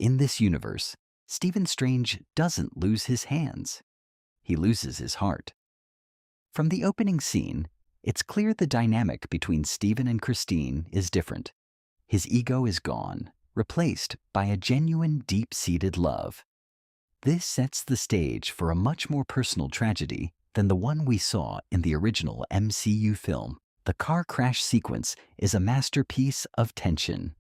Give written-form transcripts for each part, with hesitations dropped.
In this universe, Stephen Strange doesn't lose his hands. He loses his heart. From the opening scene, it's clear the dynamic between Stephen and Christine is different. His ego is gone, replaced by a genuine, deep-seated love. This sets the stage for a much more personal tragedy than the one we saw in the original MCU film. The car crash sequence is a masterpiece of tension.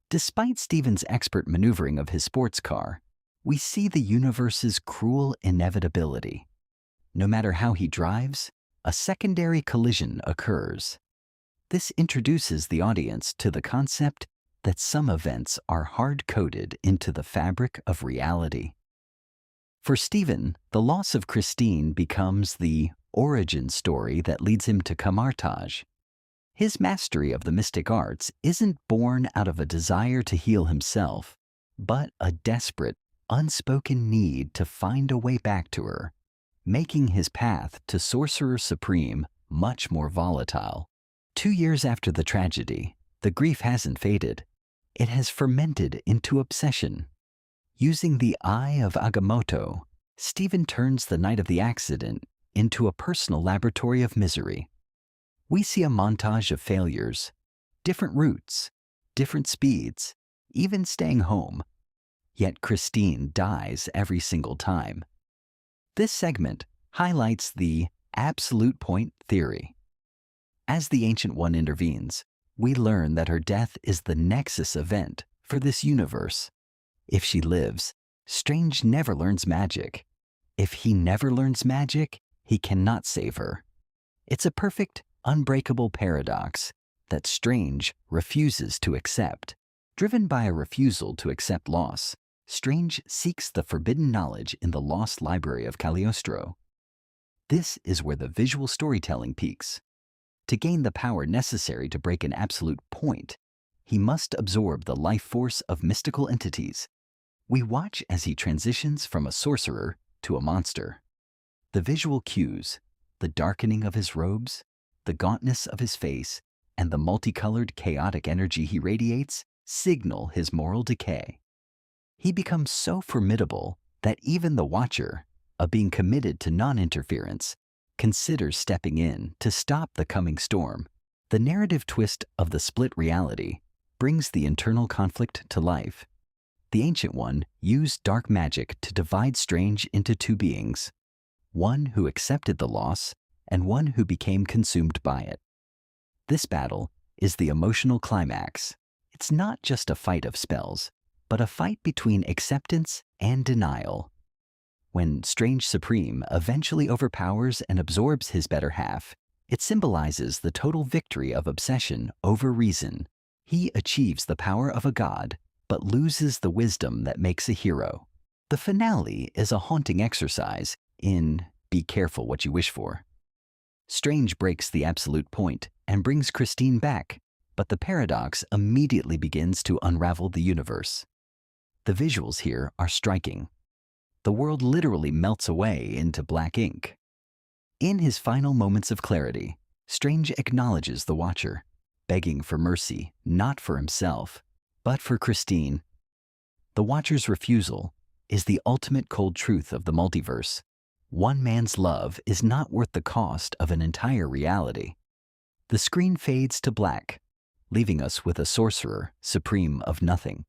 Despite Stephen's expert maneuvering of his sports car, we see the universe's cruel inevitability. No matter how he drives, a secondary collision occurs. This introduces the audience to the concept that some events are hard-coded into the fabric of reality. For Stephen, the loss of Christine becomes the origin story that leads him to Camartage. His mastery of the mystic arts isn't born out of a desire to heal himself, but a desperate, unspoken need to find a way back to her, making his path to Sorcerer Supreme much more volatile. 2 years after the tragedy, the grief hasn't faded. It has fermented into obsession. Using the Eye of Agamotto, Stephen turns the night of the accident into a personal laboratory of misery. We see a montage of failures, different routes, different speeds, even staying home. Yet Christine dies every single time. This segment highlights the absolute point theory. As the Ancient One intervenes, we learn that her death is the nexus event for this universe. If she lives, Strange never learns magic. If he never learns magic, he cannot save her. It's a perfect, unbreakable paradox that Strange refuses to accept. Driven by a refusal to accept loss, Strange seeks the forbidden knowledge in the lost library of Cagliostro. This is where the visual storytelling peaks. To gain the power necessary to break an absolute point, he must absorb the life force of mystical entities. We watch as he transitions from a sorcerer to a monster. The visual cues, the darkening of his robes, the gauntness of his face, and the multicolored chaotic energy he radiates signal his moral decay. He becomes so formidable that even the Watcher, a being committed to non-interference, considers stepping in to stop the coming storm. The narrative twist of the split reality brings the internal conflict to life. The Ancient One used dark magic to divide Strange into two beings, one who accepted the loss and one who became consumed by it. This battle is the emotional climax. It's not just a fight of spells, but a fight between acceptance and denial. When Strange Supreme eventually overpowers and absorbs his better half, it symbolizes the total victory of obsession over reason. He achieves the power of a god, but loses the wisdom that makes a hero. The finale is a haunting exercise in be careful what you wish for. Strange breaks the absolute point and brings Christine back, but the paradox immediately begins to unravel the universe. The visuals here are striking. The world literally melts away into black ink. In his final moments of clarity, Strange acknowledges the Watcher, begging for mercy not for himself, but for Christine. The Watcher's refusal is the ultimate cold truth of the multiverse. One man's love is not worth the cost of an entire reality. The screen fades to black, leaving us with a Sorcerer Supreme of nothing,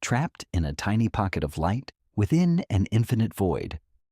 trapped in a tiny pocket of light within an infinite void.